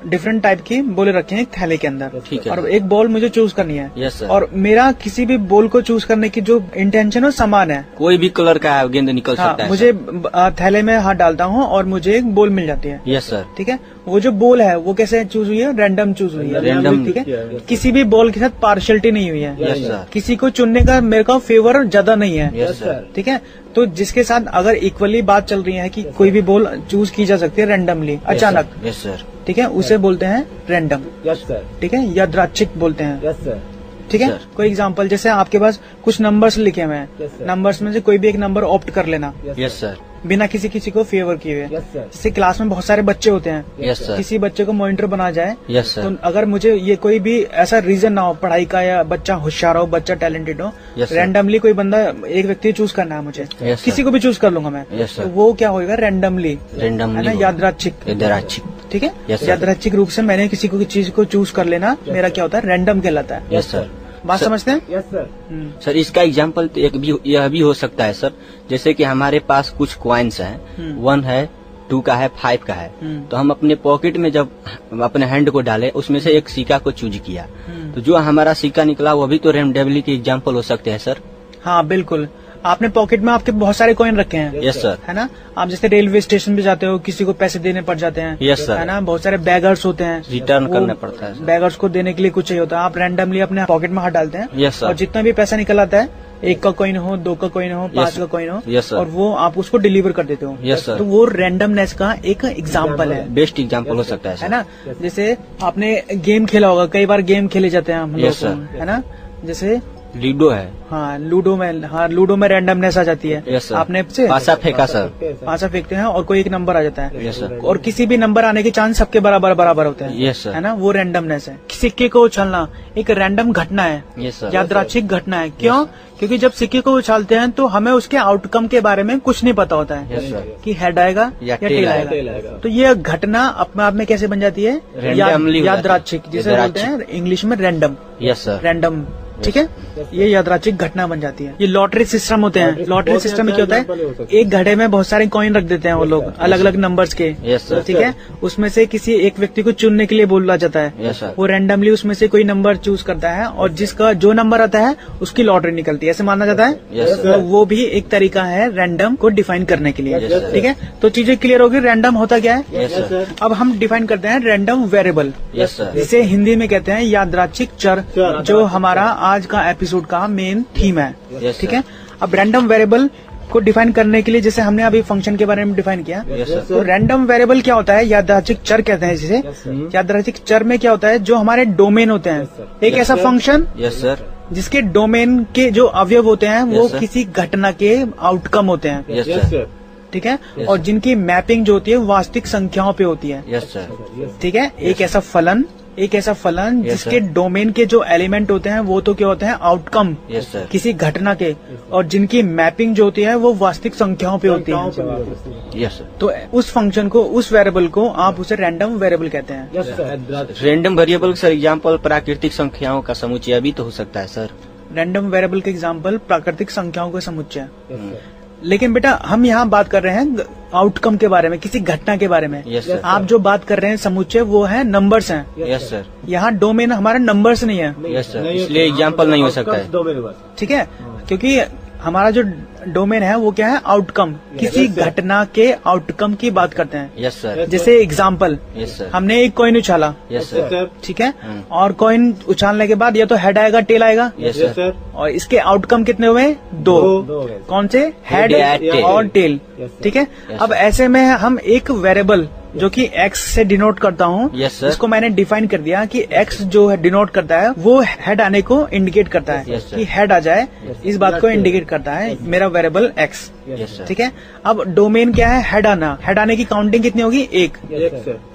डिफरेंट टाइप की बोले रखे हैं एक थैले के अंदर। ठीक है, और एक बॉल मुझे चूज करनी है। Yes sir. और मेरा किसी भी बॉल को चूज करने की जो इंटेंशन है समान है, कोई भी कलर का गेंद निकल सकता है। मुझे थैले में हाथ डालता हूँ और मुझे एक बॉल मिल जाती है। Yes sir. ठीक है, वो जो बॉल है वो कैसे चूज हुई है, रैंडम चूज हुई है। रैंडम। ठीक है, किसी भी बॉल के साथ पार्शियलिटी नहीं हुई है। Yes sir. किसी को चुनने का मेरे को फेवर ज्यादा नहीं है। Yes sir. ठीक है, तो जिसके साथ अगर इक्वली बात चल रही है कि कोई भी बॉल चूज की जा सकती है रैंडमली, अचानक। Yes sir. ठीक है, उसे बोलते हैं रैंडम। Yes sir. ठीक है, यादृच्छिक बोलते हैं। Yes sir. ठीक है, सर। कोई एग्जांपल, जैसे आपके पास कुछ नंबर्स लिखे हुए हैं, Yes, sir. नंबर्स में से कोई भी एक नंबर ऑप्ट कर लेना। Yes sir. बिना किसी को फेवर किए हुए। Yes sir. जैसे क्लास में बहुत सारे बच्चे होते हैं, यस सर। किसी बच्चे को मॉनिटर बना जाए, यस सर। तो अगर मुझे ये कोई भी ऐसा रीजन ना हो पढ़ाई का, या बच्चा होशियार हो, बच्चा टैलेंटेड हो, यस सर। रैंडमली कोई बंदा, एक व्यक्ति चूज करना है मुझे, यस सर। किसी को भी चूज कर लूंगा मैं, यस सर। तो वो क्या होगा, रैंडमली, है ना, यादृच्छिक। ठीक है, यस सर। यादृच्छिक रूप से मैंने किसी को चीज को चूज कर लेना, मेरा क्या होता है, रैंडम कहलाता है। Yes sir. बात समझते हैं? Yes sir. सर इसका एग्जाम्पल तो एक भी यह भी हो सकता है सर, जैसे कि हमारे पास कुछ क्वाइंस हैं, 1 है, 2 का है, 5 का है, तो हम अपने पॉकेट में जब अपने हैंड को डाले, उसमें से एक सिक्का को चूज किया, तो जो हमारा सिक्का निकला वो भी तो रैंडमली के एग्जाम्पल हो सकते हैं सर। हाँ बिल्कुल, आपने पॉकेट में आपके बहुत सारे कॉइन रखे हैं। Yes sir. है ना, आप जैसे रेलवे स्टेशन पे जाते हो, किसी को पैसे देने पड़ जाते हैं। Yes sir. है ना, बहुत सारे बैगर्स होते हैं, रिटर्न करना पड़ता है। बैगर्स को देने के लिए कुछ चाहिए होता है, आप रैंडमली अपने पॉकेट में हाथ डालते हैं। Yes sir. और जितना भी पैसा निकल आता है, 1 का कॉइन हो, 2 का कॉइन हो, 5 का कॉइन हो, यस सर। और वो आप उसको डिलीवर कर देते हो। Yes sir. तो वो रैंडमनेस का एक एग्जाम्पल है, बेस्ट एग्जाम्पल हो सकता है है सर। ना। जैसे आपने गेम खेला होगा, कई बार गेम खेले जाते हैं हम लोग, यस सर। है ना, जैसे लूडो है। हाँ लूडो में रैंडमनेस आ जाती है। Yes sir. आपने पासा फेंका सर, पासा फेंकते हैं और कोई एक नंबर आ जाता है। Yes sir. और किसी भी नंबर आने के चांस सबके बराबर होते हैं। Yes sir. है ना, वो रैंडमनेस है। सिक्के को उछालना एक रैंडम घटना है, यस सर। यादृच्छिक घटना है। क्यों? क्योंकि जब सिक्के को उछालते हैं तो हमें उसके आउटकम के बारे में कुछ नहीं पता होता है, यस सर। कि हेड आएगा या टेल आएगा। तो ये घटना अपने आप में कैसे बन जाती है, यादृच्छिक, जिसे बोलते हैं इंग्लिश में रैंडम। Yes sir. रैंडम, ठीक है, ये यादृच्छिक घटना बन जाती है। ये लॉटरी सिस्टम होते हैं। लॉटरी सिस्टम में क्या होता है, एक घड़े में बहुत सारे कॉइन रख देते हैं वो लोग, अलग अलग नंबर्स के। Yes sir. ठीक है, उसमें से किसी एक व्यक्ति को चुनने के लिए बोला जाता है। Yes sir. वो रैंडमली उसमें से कोई नंबर चूज करता है, और जिसका जो नंबर आता है उसकी लॉटरी निकलती है, ऐसे माना जाता है। Yes sir. तो वो भी एक तरीका है रैंडम को डिफाइन करने के लिए। Yes sir. ठीक है, तो चीजें क्लियर होगी, रैंडम होता क्या है। Yes sir. अब हम डिफाइन करते हैं रैंडम वेरिएबल, यस सर। जिसे हिंदी में कहते हैं यादृच्छिक चर, जो हमारा आज का एपिसोड का मेन थीम है। Yes, ठीक sir. है, अब रैंडम वेरिएबल को डिफाइन करने के लिए, जैसे हमने अभी फंक्शन के बारे में डिफाइन किया, Yes, sir. तो रैंडम वेरिएबल क्या होता है, यादृच्छिक चर कहते हैं जिसे। यादृच्छिक चर में क्या होता है, जो हमारे डोमेन होते हैं, एक Yes, ऐसा sir. Function yes sir. जिसके डोमेन के जो अवयव होते हैं वो Yes, sir. किसी घटना के आउटकम होते हैं। Yes sir. ठीक है, Yes, और sir. जिनकी मैपिंग जो होती है वास्तविक संख्याओं पे होती है। Yes sir. ठीक है, एक ऐसा फलन Yes, जिसके sir. डोमेन के जो एलिमेंट होते हैं वो तो क्या होते हैं, आउटकम यस सर। किसी घटना के, और जिनकी मैपिंग जो होती है वो वास्तविक संख्याओं पे होती है। Yes sir. तो उस फंक्शन को, उस वेरिएबल को आप उसे रैंडम वेरिएबल कहते हैं। रैंडम वेरिएबल सर एग्जाम्पल प्राकृतिक संख्याओं का समुच्चय भी तो हो सकता है सर। रैंडम वेरिएबल के एग्जाम्पल प्राकृतिक संख्याओं का समुच्चय। लेकिन बेटा हम यहाँ बात कर रहे हैं आउटकम के बारे में, किसी घटना के बारे में। Yes sir. आप जो बात कर रहे हैं समुच्चय, वो है नंबर्स हैं। Yes sir. यहाँ डोमेन हमारा नंबर्स नहीं है। यस सर, इसलिए एग्जाम्पल नहीं हो सकता है। ठीक है, क्योंकि हमारा जो डोमेन है वो क्या है, आउटकम, किसी घटना के आउटकम की बात करते हैं। Yes sir. जैसे एग्जाम्पल, यस सर। हमने एक कॉइन उछाला। Yes sir. ठीक है, और कॉइन उछालने के बाद या तो हेड आएगा, टेल आएगा। Yes sir. और इसके आउटकम कितने हुए, 2। कौन से, हेड Head और टेल। ठीक है, अब ऐसे में हम एक वेरिएबल जो कि x से डिनोट करता हूँ, Yes, sir. इसको मैंने डिफाइन कर दिया कि x जो है डिनोट करता है वो हेड आने को इंडिकेट करता है। Yes, sir. कि हेड आ जाए, इस बात को इंडिकेट करता है मेरा वेरिएबल x। Yes sir. ठीक है, अब डोमेन क्या है, हेड आना। हेड आने की काउंटिंग कितनी होगी, 1।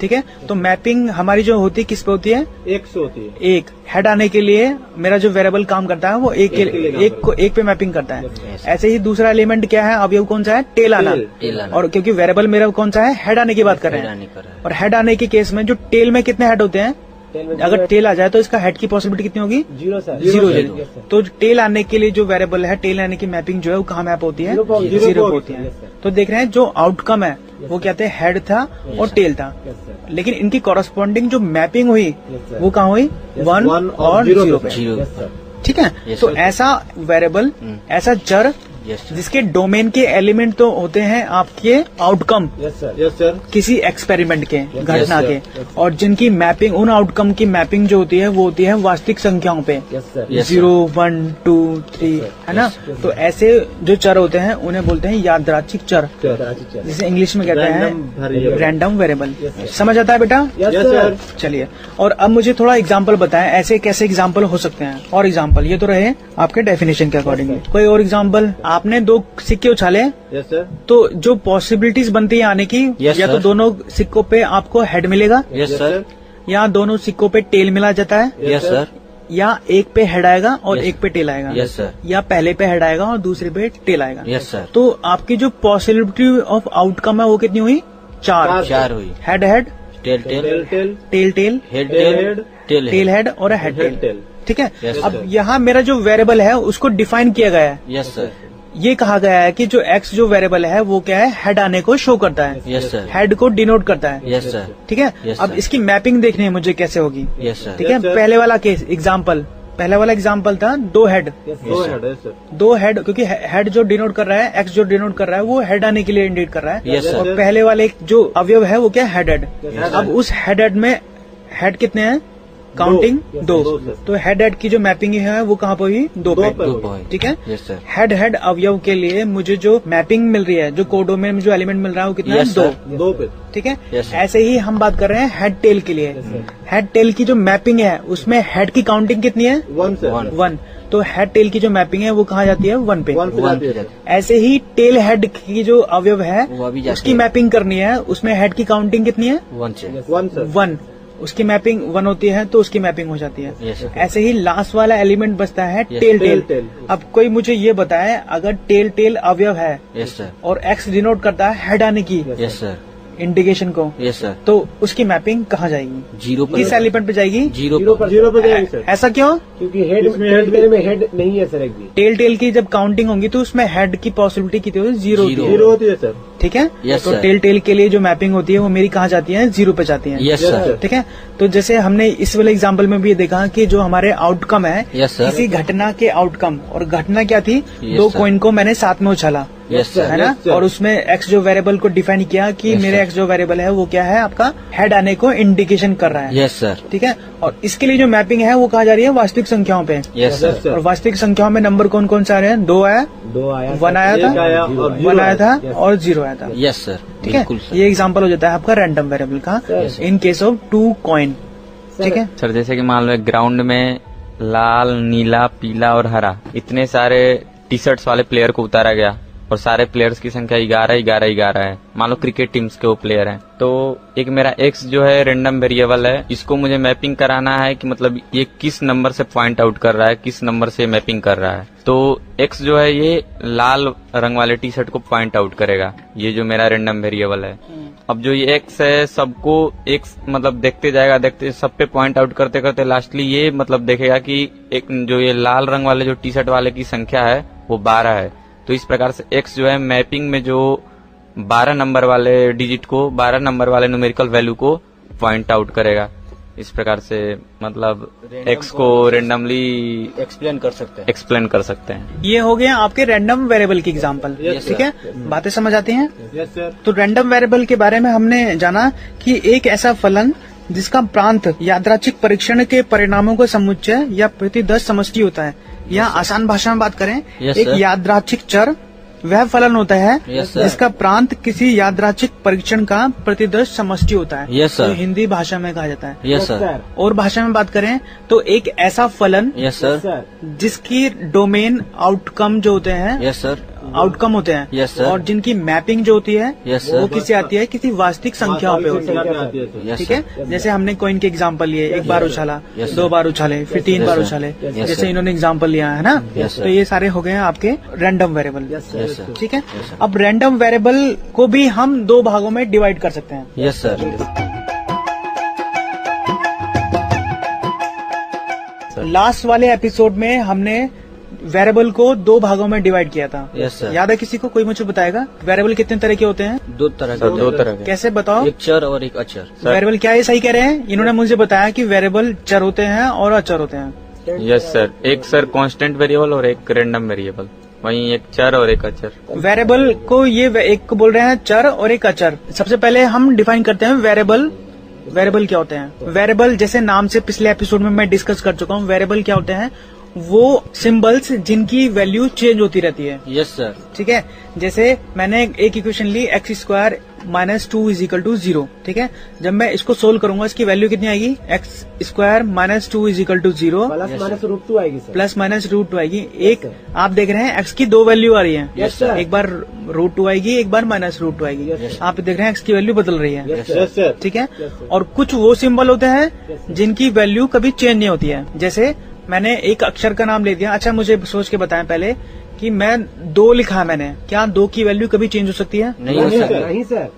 ठीक है, तो मैपिंग हमारी जो होती है किस पे होती है, 1 से होती है। 1 हेड आने के लिए मेरा जो वेरिएबल काम करता है वो एक पे मैपिंग करता है। Yes. ऐसे ही दूसरा एलिमेंट क्या है, अवयव कौन सा है, टेल आना। टेल आना। और क्योंकि वेरिएबल मेरा कौन सा है, हेड आने की बात कर रहे हेड हैं। आने कर रहा है। और हेड आने के केस में जो टेल में कितने हेड होते हैं, अगर टेल आ जाए तो इसका हेड की पॉसिबिलिटी कितनी होगी, 0। तो टेल आने के लिए जो वेरिएबल है, टेल आने की मैपिंग जो है वो कहाँ मैप होती है, 0 पे होती है। तो देख रहे हैं जो आउटकम है वो कहते हैं हेड था और टेल था, लेकिन इनकी कॉरस्पॉन्डिंग जो मैपिंग हुई वो कहाँ हुई, 1 और 0 पे। 0। ठीक है, तो ऐसा वेरिएबल, ऐसा चर यस सर। जिसके डोमेन के एलिमेंट तो होते हैं आपके आउटकम, यस सर। किसी एक्सपेरिमेंट के, घटना के, और जिनकी मैपिंग, उन आउटकम की मैपिंग जो होती है वो होती है वास्तविक संख्याओं पे, 0, 1, 2, 3, है ना। तो ऐसे जो चर होते हैं उन्हें बोलते हैं यादृच्छिक चर, जिसे इंग्लिश में कहते हैं रैंडम वेरिएबल। समझ आता है बेटा? Yes sir. चलिए, और अब मुझे थोड़ा एग्जाम्पल बताएं, ऐसे कैसे एग्जाम्पल हो सकते हैं। और एग्जाम्पल ये तो रहे आपके डेफिनेशन के अकॉर्डिंग, कोई और एग्जाम्पल आपने 2 सिक्के उछाले, यस सर। तो जो पॉसिबिलिटीज बनती है आने की, Yes, या तो sir. दोनों सिक्कों पे आपको हेड मिलेगा, यस सर, या दोनों सिक्कों पे टेल मिला जाता है, यस सर, या एक पे हेड आएगा और Yes, एक पे टेल आएगा, यस सर, या पहले पे हेड आएगा और दूसरे पे टेल आएगा। Yes sir. तो आपकी जो पॉसिबिलिटी ऑफ आउटकम है वो कितनी हुई? 4 4 हुई। Head head, tail tail, tail tail, head tail, tail head और हेड टेल। टेल। ठीक है। Yes, अब sir. यहाँ मेरा जो वेरिएबल है उसको डिफाइन किया गया है। यस सर, ये कहा गया है कि जो एक्स जो वेरिएबल है वो क्या है, हेड आने को शो करता है, यस सर, हेड को डिनोट करता है। यस सर, ठीक है। Yes, अब sir. इसकी मैपिंग देखनी है मुझे कैसे होगी। यस सर, ठीक है। Yes, sir. पहले वाला केस एग्जाम्पल, पहला वाला एग्जाम्पल था 2 head, 2 head, yes sir. 2 head, क्योंकि हेड जो डिनोट कर रहा है, एक्स जो डिनोट कर रहा है वो हेड आने के लिए इंडिकेट कर रहा है। यस सर, और पहले वाले जो अवयव है वो क्या है, हेड। sir. अब उस हेड में हेड कितने हैं? काउंटिंग 2। दो, sir. तो हेड की जो मैपिंग है वो कहाँ पर हुई? 2 पे। 2 पॉइंट। ठीक है। यस सर, हेड अवयव के लिए मुझे जो मैपिंग मिल रही है, जो कोडोमेन में जो एलिमेंट मिल रहा है वो कितना है? Yes, 2। sir. 2 पे। ठीक है। Yes, sir. ऐसे ही हम बात कर रहे हैं हेड टेल के लिए। हेड टेल की जो मैपिंग है उसमें हेड की काउंटिंग कितनी है? 1 से। 1। तो हेड टेल की जो मैपिंग है वो कहाँ जाती है? 1 पे। 1 पे जाती है। ऐसे ही टेल हेड की जो अवयव है वो अभी जाती उसकी है। मैपिंग करनी है, उसमें हेड की काउंटिंग कितनी है? 1 से। 1 से। 1। उसकी मैपिंग 1 होती है तो उसकी मैपिंग हो जाती है। यस सर, ऐसे ही लास्ट वाला एलिमेंट बचता है Yes, टेल टेल। टेल। अब कोई मुझे ये बताए, अगर टेल टेल अवयव है यस सर, और एक्स डिनोट करता है हेड आने की यस सर, इंडिकेशन को, यस सर, तो उसकी मैपिंग कहाँ जाएगी? 0 किस पर, एलिमेंट पे जाएगी? 0 पर। 0 पे जाएगी सर। ऐसा क्यों? क्योंकि हेड इसमें head में हेड नहीं है सर, एक भी। टेल टेल की जब काउंटिंग होगी तो उसमें हेड की पॉसिबिलिटी कितनी होती है? 0 होती है। 0 होती है सर। ठीक है। Yes, तो sir. टेल टेल के लिए जो मैपिंग होती है वो मेरी कहाँ जाती है? 0 पे जाती है। यस सर, ठीक है। तो जैसे हमने इस वाले एग्जाम्पल में भी ये देखा कि जो हमारे आउटकम है, Yes, sir. किसी घटना के आउटकम, और घटना क्या थी? Yes, 2 sir. कॉइन को मैंने साथ में उछाला, यस सर, है ना। Yes, sir. और उसमें एक्स जो वेरिएबल को डिफाइन किया कि Yes, मेरे sir. एक्स जो वेरिएबल है वो क्या है? आपका हेड आने को इंडिकेशन कर रहा है। यस सर, ठीक है। और इसके लिए जो मैपिंग है वो कहा जा रही है वास्तविक संख्याओं पे। यस सर, और वास्तविक संख्याओं में नंबर कौन कौन से आ रहे हैं? 2 आया, 2 आया, 1 आया एक आया था, और 1 आया था Yes. और 0 आया था। यस सर, ठीक है। बिल्कुल सर। ये एग्जांपल हो जाता है आपका रैंडम वेरिएबल का इन केस ऑफ 2 कॉइन। ठीक है। सर जैसे कि मान लो एक ग्राउंड में लाल, नीला, पीला और हरा इतने सारे टी शर्ट्स वाले प्लेयर को उतारा गया और सारे प्लेयर्स की संख्या 11 है। मान लो क्रिकेट टीम्स के वो प्लेयर हैं, तो एक मेरा एक्स जो है रेंडम वेरिएबल है, इसको मुझे मैपिंग कराना है कि मतलब ये किस नंबर से पॉइंट आउट कर रहा है, किस नंबर से मैपिंग कर रहा है। तो एक्स जो है ये लाल रंग वाले टी शर्ट को पॉइंट आउट करेगा, ये जो मेरा रेंडम वेरिएबल है। अब जो ये एक्स है सबको एक्स मतलब देखते जाएगा, देखते सब पे पॉइंट आउट करते करते लास्टली ये मतलब देखेगा कि एक जो ये लाल रंग वाले जो टी शर्ट वाले की संख्या है वो 12 है। तो इस प्रकार से एक्स जो है मैपिंग में जो 12 नंबर वाले डिजिट को, 12 नंबर वाले न्यूमेरिकल वैल्यू को पॉइंट आउट करेगा। इस प्रकार से मतलब एक्स को रेंडमली एक्सप्लेन कर सकते हैं। ये हो गया आपके रैंडम वेरिएबल की एग्जांपल। Yes, ठीक है। बातें समझ आती हैं। Yes sir. तो रैंडम वेरिएबल के बारे में हमने जाना कि एक ऐसा फलन जिसका प्रांत यादृच्छिक परीक्षण के परिणामों का समुच्चय या प्रति 10 समष्टि होता है, या आसान भाषा में बात करें, Yes, एक sir. यादृच्छिक चर वह फलन होता है Yes, sir. जिसका प्रांत किसी यादृच्छिक परीक्षण का प्रति 10 समष्टि होता है। Yes, sir. तो हिंदी भाषा में कहा जाता है। यस सर, और भाषा में बात करें तो एक ऐसा फलन यस सर, जिसकी डोमेन आउटकम जो होते हैं, यस सर, आउटकम होते हैं, Yes, sir. और जिनकी मैपिंग जो होती है Yes, sir. वो किससे आती है? किसी वास्तविक संख्याओं पे होती है। यस ठीक है। जैसे हमने कॉइन के एग्जाम्पल लिए, एक बार उछाला, Yes, 2 sir. बार उछाले, फिर 3 Yes, बार sir. उछाले, Yes, जैसे sir. इन्होंने एग्जाम्पल लिया है ना। Yes, sir. तो ये सारे हो गए हैं आपके रैंडम वेरिएबल। यस सर, ठीक है। Yes, sir. अब रैंडम वेरिएबल को भी हम 2 भागों में डिवाइड कर सकते हैं। यस सर, लास्ट वाले एपिसोड में हमने वेरिएबल को 2 भागों में डिवाइड किया था। Yes sir. याद है किसी को? कोई मुझे बताएगा वेरिएबल कितने तरह के होते हैं? 2 तरह सर 2 तरह के। कैसे बताओ? एक चर और एक अचर। वेरिएबल क्या ये सही कह रहे हैं? इन्होंने मुझे बताया कि वेरिएबल चर होते हैं और अचर होते हैं। यस सर, एक सर कांस्टेंट वेरिएबल और एक रैंडम वेरिएबल, वहीं एक चर और एक अचर। वेरिएबल को ये एक को बोल रहे हैं चर और एक अचर। सबसे पहले हम डिफाइन करते हैं वेरिएबल। वेरिएबल क्या होते हैं? वेरिएबल जैसे नाम से पिछले एपिसोड में मैं डिस्कस कर चुका हूँ। वेरिएबल क्या होते हैं? वो सिंबल्स जिनकी वैल्यू चेंज होती रहती है। यस सर, ठीक है। जैसे मैंने एक इक्वेशन ली, x² minus 2 is equal to 0। ठीक है, जब मैं इसको सोल्व करूंगा इसकी वैल्यू कितनी आएगी, x square minus 2 is equal to 0 plus minus root 2 आएगी सर। प्लस माइनस रूट 2 आएगी। एक आप देख रहे हैं एक्स की दो वैल्यू आ रही है, Yes, sir. एक बार रूट 2 आएगी, एक बार माइनस रूट 2 आएगी। आप देख रहे हैं एक्स की वैल्यू बदल रही है। Yes, sir. ठीक है, और कुछ वो सिंबल होते हैं जिनकी वैल्यू कभी चेंज नहीं होती है। जैसे मैंने एक अक्षर का नाम ले दिया, अच्छा मुझे सोच के बताएं पहले कि मैं 2 लिखा मैंने, क्या 2 की वैल्यू कभी चेंज हो सकती है? नहीं हो सकता। नहीं सर।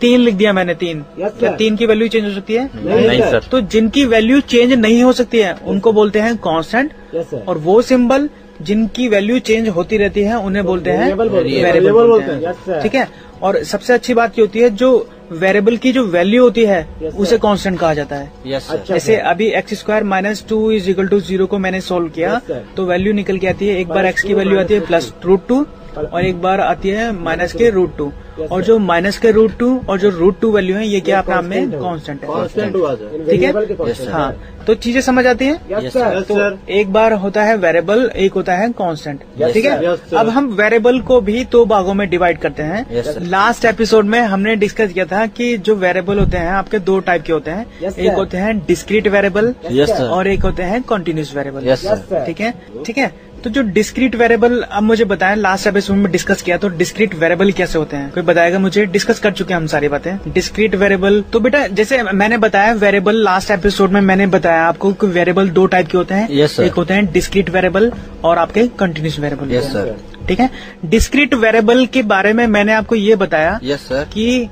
3 लिख दिया मैंने 3, Yes, क्या sir. 3 की वैल्यू चेंज हो सकती है? नहीं सर। तो जिनकी वैल्यू चेंज नहीं हो सकती है उनको बोलते हैं कांस्टेंट, यस सर। और वो सिंबल जिनकी वैल्यू चेंज होती रहती है उन्हें बोलते हैं Variable बोलते हैं। वेरिएबल Variable बोलते बोलते हैं। हैं। Yes, sir. ठीक है, और सबसे अच्छी बात ये होती है जो वेरिएबल की जो वैल्यू होती है Yes, sir. उसे कांस्टेंट कहा जाता है। Yes sir. अच्छा। जैसे अभी x square minus 2 is equal to 0 को मैंने सोल्व किया, Yes, sir. तो वैल्यू निकल के आती है, एक बार एक्स की वैल्यू आती है प्लस रूट 2 और एक बार आती है माइनस के रूट 2, और जो माइनस के रूट 2 और जो रूट 2 वैल्यू है ये क्या अपने आप में constant है। कांस्टेंट है। कांस्टेंट हुआ जाए। ठीक है? Variable के constant है। हाँ, तो चीजें समझ आती हैं। Yes Yes, sir. Yes, तो sir. एक बार होता है वेरिएबल, एक होता है कांस्टेंट। Yes, ठीक है, sir. Yes, sir. अब हम वेरिएबल को भी 2 भागों में डिवाइड करते हैं। Yes, sir. लास्ट एपिसोड में हमने डिस्कस किया था कि जो वेरिएबल होते हैं आपके 2 टाइप के होते हैं। Yes, एक sir. होते हैं डिस्क्रीट वेरिएबल यस सर। और एक होते हैं continuous variable. Yes yes sir. Sir. ठीक है, ठीक है। तो जो डिस्क्रीट वेरिएबल, अब मुझे बताएं, लास्ट एपिसोड में डिस्कस किया तो डिस्क्रीट वेरिएबल कैसे होते हैं, कोई बताएगा मुझे? डिस्कस कर चुके हैं हम सारी बातें। डिस्क्रीट वेरिएबल तो बेटा जैसे मैंने बताया वेरिएबल लास्ट एपिसोड में मैंने बताया आपको कि वेरिएबल 2 टाइप के होते हैं। Yes, sir. एक होते हैं डिस्क्रीट वेरिएबल और आपके कंटिन्यूस वेरिएबल। Yes sir. ठीक है, डिस्क्रीट वेरिएबल के बारे में मैंने आपको ये बताया यस सर। कि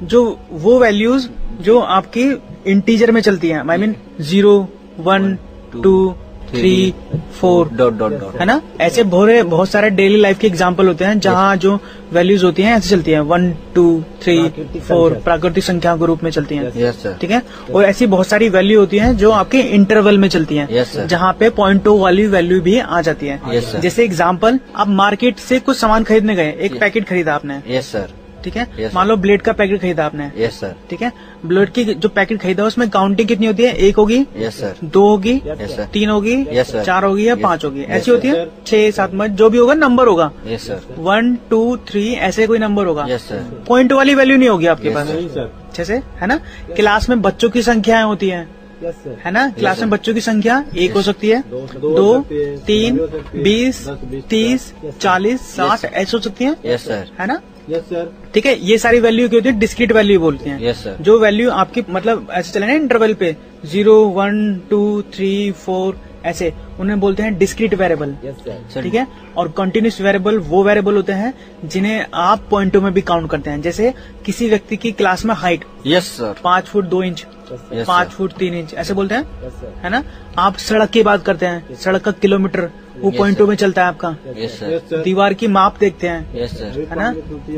जो वो वैल्यूज जो आपकी इंटीजर में चलती हैं, I mean 0, 1, 2, 3, 4 dot dot dot. है ना, ऐसे बहुत सारे डेली लाइफ के एग्जाम्पल होते हैं जहाँ जो वैल्यूज होती हैं ऐसे चलती हैं 1, 2, 3, प्राकृतिक 4 संख्या। प्राकृतिक संख्या के रूप में चलती हैं। Yes sir. ठीक है, और ऐसी बहुत सारी वैल्यू होती हैं जो आपके इंटरवल में चलती हैं। Yes, sir. जहाँ पे पॉइंटो वाली वैल्यू भी आ जाती है। Yes, sir. जैसे एग्जाम्पल, आप मार्केट से कुछ सामान खरीदने गए, एक पैकेट खरीदा आपने। Yes sir. ठीक है, Yes, मान लो ब्लेड का पैकेट खरीदा आपने। Yes sir. ठीक है, ब्लेड की जो पैकेट खरीदा उसमें काउंटिंग कितनी होती है? 1 होगी, यस सर। 2 होगी, यस सर। 3 होगी, Yes, sir. 4 होगी या Yes. 5 होगी, Yes, ऐसी होती है। 6, 7 जो भी होगा नंबर होगा, यस सर। 1, 2, 3 ऐसे कोई नंबर होगा। Yes sir. पॉइंट वाली वैल्यू नहीं होगी आपके Yes, पास। sir. नहीं सर। अच्छे से, है ना। क्लास में बच्चों की संख्याएं होती हैं, यस सर। है ना। क्लास में sir. बच्चों की संख्या 1 हो सकती है, 2, 3, 20, 30, 40, 60 ऐसे हो सकती है, यस सर। है ना। Yes sir. ठीक है, ये सारी वैल्यू की होती है डिस्क्रीट वैल्यू बोलते हैं। Yes sir. जो वैल्यू आपकी मतलब ऐसे चले ना इंटरवल पे 0, 1, 2, 3, 4 ऐसे, उन्हें बोलते हैं डिस्क्रीट वेरिएबल। Yes sir. ठीक है, और कंटिन्यूस वेरिएबल वो वेरिएबल होते हैं जिन्हें आप पॉइंटों में भी काउंट करते हैं। जैसे किसी व्यक्ति की क्लास में height yes sir. 5 foot 2 inch, Yes, 5 sir. Foot 3 inch ऐसे बोलते हैं, यस सर। है ना। आप सड़क की बात करते हैं, सड़क का किलोमीटर वो Yes, पॉइंटों sir. में चलता है आपका। Yes sir. Yes sir. दीवार की माप देखते हैं, यस सर। है ना,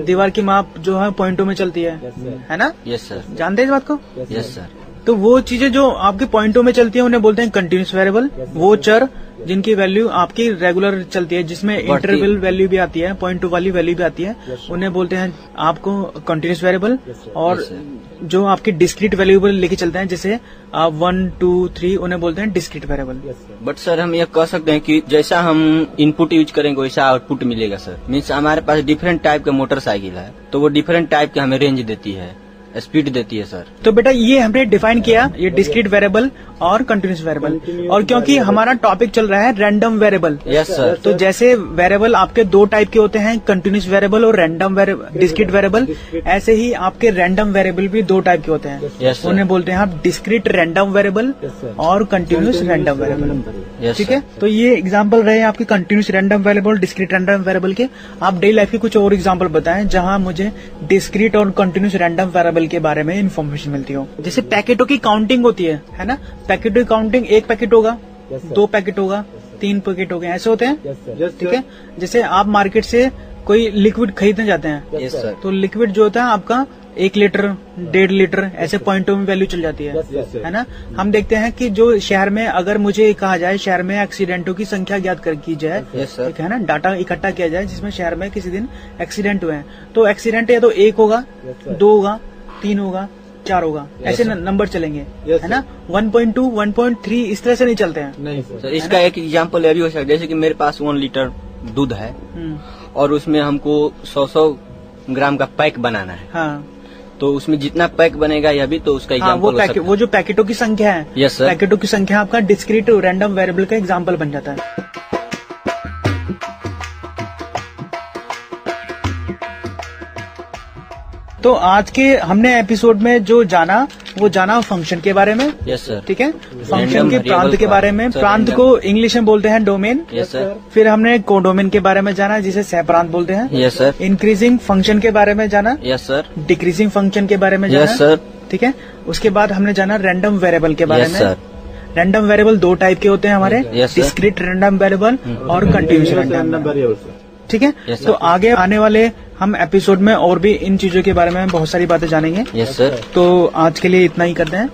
दीवार की माप जो है पॉइंटों में चलती है, यस सर। है ना। Yes sir. जानते हैं इस बात को? Yes sir. तो वो चीजें जो आपके पॉइंटों में चलती है उन्हें बोलते हैं कंटिन्यूस वेरिएबल। वो चर जिनकी वैल्यू आपकी रेगुलर चलती है, जिसमें इंटरवल वैल्यू भी आती है, पॉइंट वाली वैल्यू भी आती है, उन्हें बोलते हैं आपको कंटिन्यूस वेरिएबल। और Yes, sir. जो आपकी डिस्क्रीट वेरिएबल लेके चलते हैं, जैसे 1, 2, 3 उन्हें बोलते हैं डिस्क्रीट वेरिएबल। बट सर हम ये कह सकते हैं कि जैसा हम इनपुट यूज करेंगे वैसा आउटपुट मिलेगा सर। मीन्स हमारे पास डिफरेंट टाइप का मोटरसाइकिल है तो वो डिफरेंट टाइप के हमें रेंज देती है, स्पीड देती है सर। तो बेटा ये हमने डिफाइन किया, ये डिस्क्रीट वेरिएबल और कंटिन्यूस वेरिएबल। और क्योंकि हमारा टॉपिक चल रहा है रैंडम वेरिएबल, यस सर। तो जैसे वेरिएबल आपके 2 टाइप के होते हैं, कंटिन्यूस वेरिएबल और रैंडम डिस्क्रीट वेरिएबल, ऐसे ही आपके रैंडम वेरिएबल भी 2 टाइप के होते हैं। Yes sir. उन्हें बोलते हैं आप डिस्क्रीट रैंडम वेरिएबल और कंटिन्यूस रैंडम वेरिएबल। यस ठीक है, तो ये एग्जांपल रहे आपके continuous random variable, discrete random variable के। आप डेली लाइफ के कुछ और एग्जांपल बताएं जहां मुझे डिस्क्रीट और कंटिन्यूस रैंडम वेरिएबल के बारे में इन्फॉर्मेशन मिलती हो। जैसे पैकेटों की काउंटिंग होती है ना। पैकेटों की काउंटिंग, 1 पैकेट होगा, 2 पैकेट होगा, 3 पैकेट हो गए, ऐसे होते हैं। ठीक है, जैसे आप मार्केट से कोई लिक्विड खरीदने जाते हैं, यस सर। तो लिक्विड जो होता है आपका 1 लीटर, 1.5 लीटर ऐसे पॉइंटों में वैल्यू चल जाती है ना। हम देखते हैं कि जो शहर में, अगर मुझे कहा जाए शहर में एक्सीडेंटों की संख्या ज्ञात की जाए, यस सर। ठीक है ना, डाटा इकट्ठा किया जाए जिसमें शहर में किसी दिन एक्सीडेंट हुए हैं, तो एक्सीडेंट या तो 1 होगा, 2 होगा, 3 होगा, 4 होगा, ऐसे नंबर चलेंगे, है ना। 1.2, 1.3 इस तरह से नहीं चलते हैं। नहीं सर। इसका एक एग्जाम्पल ये भी हो सकता है, जैसे कि मेरे पास 1 लीटर दूध है और उसमें हमको 100 ग्राम का पैक बनाना है। हाँ, तो उसमें जितना पैक बनेगा यह भी तो उसका एग्जाम्पल वो जो पैकेटों की संख्या है, यस सर, पैकेटों की संख्या आपका डिस्क्रीट रैंडम वेरिएबल का एग्जाम्पल बन जाता है। तो आज के हमने एपिसोड में जो जाना वो जाना फंक्शन के बारे में। Yes sir. ठीक है, फंक्शन के प्रांत के बारे में। प्रांत को इंग्लिश में बोलते हैं डोमेन। Yes sir. फिर हमने कोडोमेन के बारे में जाना जिसे सह प्रांत बोलते हैं। Yes sir. इंक्रीजिंग फंक्शन के बारे में जाना। Yes sir. डिक्रीजिंग फंक्शन के बारे में जाना। Yes sir. ठीक है, उसके बाद हमने जाना रैंडम वेरिएबल के बारे में। सर। रैंडम वेरिएबल 2 टाइप के होते हैं हमारे, डिस्क्रीट रैंडम वेरिएबल और कंटिन्यूअस रैंडम वेरिएबल। ठीक है, तो आगे आने वाले हम एपिसोड में और भी इन चीजों के बारे में बहुत सारी बातें जानेंगे। Yes sir. तो आज के लिए इतना ही करते हैं।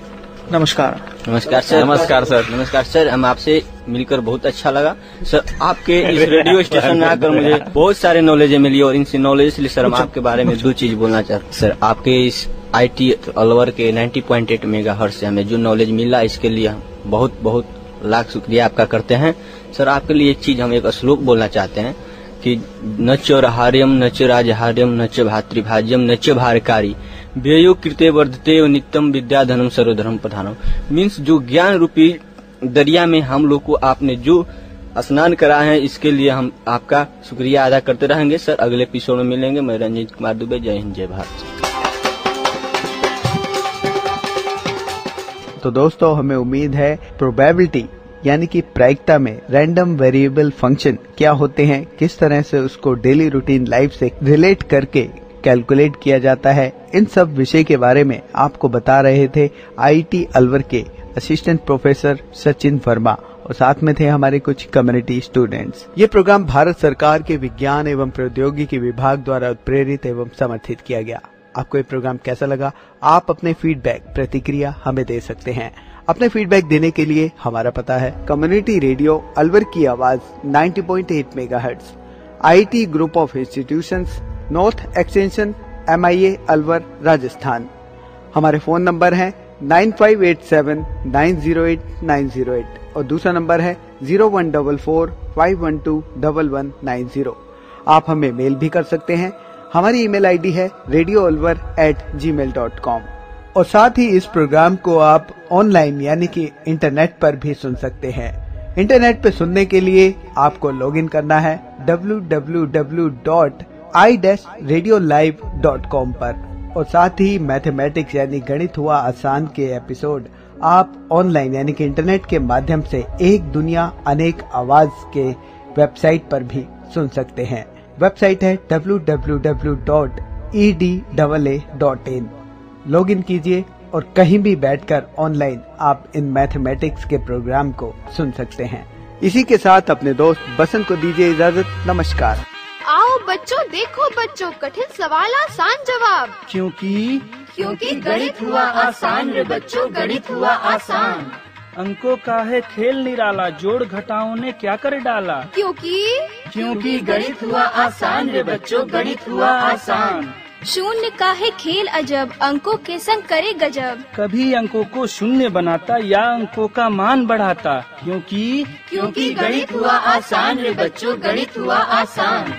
नमस्कार। नमस्कार सर। नमस्कार सर। नमस्कार सर। हम आपसे मिलकर बहुत अच्छा लगा सर। आपके इस रेडियो स्टेशन में आकर मुझे बहुत सारे नॉलेज मिली और इन नॉलेज लिए सर हम आपके बारे में 2 चीज बोलना चाहते सर। आपके इस IT अलवर के 90.8 मेगाहर्ट्ज से हमें जो नॉलेज मिला इसके लिए बहुत बहुत लाख शुक्रिया आपका करते हैं सर। आपके लिए एक चीज हम एक श्लोक बोलना चाहते हैं कि न च रहार्यम न च राजहार्यम न च भातृभाज्यम न च भारकारी व्ययो कृते वर्धते नित्यम विद्याधनम सर्वधर्म प्रधानम। मीन्स जो ज्ञान रूपी दरिया में हम लोग को आपने जो स्नान करा है इसके लिए हम आपका शुक्रिया अदा करते रहेंगे सर। अगले एपिसोड में मिलेंगे। मैं रंजीत कुमार दुबे। जय हिंद, जय भारत। तो दोस्तों, हमें उम्मीद है प्रोबेबिलिटी यानी कि प्रायिकता में रैंडम वेरिएबल फंक्शन क्या होते हैं, किस तरह से उसको डेली रूटीन लाइफ से रिलेट करके कैलकुलेट किया जाता है, इन सब विषय के बारे में आपको बता रहे थे IIT अलवर के असिस्टेंट प्रोफेसर सचिन वर्मा और साथ में थे हमारे कुछ कम्युनिटी स्टूडेंट्स। ये प्रोग्राम भारत सरकार के विज्ञान एवं प्रौद्योगिकी विभाग द्वारा उत्प्रेरित एवं समर्थित किया गया। आपको ये प्रोग्राम कैसा लगा? आप अपने फीडबैक प्रतिक्रिया हमें दे सकते हैं। अपने फीडबैक देने के लिए हमारा पता है कम्युनिटी रेडियो अलवर की आवाज 90.8 megahertz, IIT group of institutions, north extension, MIA Alwar, Rajasthan. हमारे फोन नंबर है 9587908908 और दूसरा नंबर है 0144512190। आप हमें मेल भी कर सकते हैं। हमारी ईमेल ID है radioalwar@gmail.com और साथ ही इस प्रोग्राम को आप ऑनलाइन यानी कि इंटरनेट पर भी सुन सकते हैं। इंटरनेट पे सुनने के लिए आपको लॉगिन करना है www.i-radiolive.com पर और साथ ही मैथमेटिक्स यानी गणित हुआ आसान के एपिसोड आप ऑनलाइन यानी कि इंटरनेट के माध्यम से एक दुनिया अनेक आवाज के वेबसाइट पर भी सुन सकते हैं। वेबसाइट है www.edaa.in। लॉगिन कीजिए और कहीं भी बैठकर ऑनलाइन आप इन मैथमेटिक्स के प्रोग्राम को सुन सकते हैं। इसी के साथ अपने दोस्त बसंत को दीजिए इजाजत। नमस्कार। आओ बच्चों, देखो बच्चों, कठिन सवाल आसान जवाब। क्योंकि गणित हुआ आसान रे बच्चों, गणित हुआ आसान। अंकों का है खेल निराला, जोड़ घटाओं ने क्या कर डाला। क्योंकि गणित हुआ आसान रे बच्चों, गणित हुआ आसान। शून्य का है खेल अजब, अंकों के संग करे गजब। कभी अंकों को शून्य बनाता या अंकों का मान बढ़ाता। क्योंकि गणित हुआ आसान रे बच्चों, गणित हुआ आसान।